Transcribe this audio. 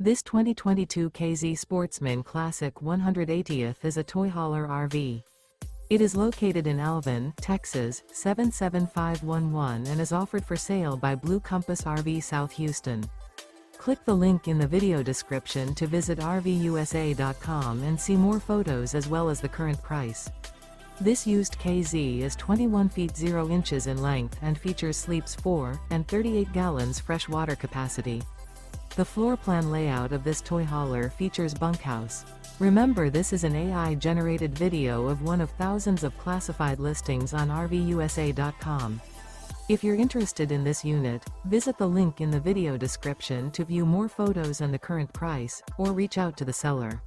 This 2022 K-Z Sportsmen Classic 180th is a toy hauler RV. It is located in Alvin, Texas, 77511 and is offered for sale by Blue Compass RV South Houston. Click the link in the video description to visit RVUSA.com and see more photos as well as the current price. This used KZ is 21 feet 0 inches in length and features sleeps 4 and 38 gallons fresh water capacity. The floor plan layout of this toy hauler features bunkhouse. Remember, this is an AI-generated video of one of thousands of classified listings on RVUSA.com. If you're interested in this unit, visit the link in the video description to view more photos and the current price, or reach out to the seller.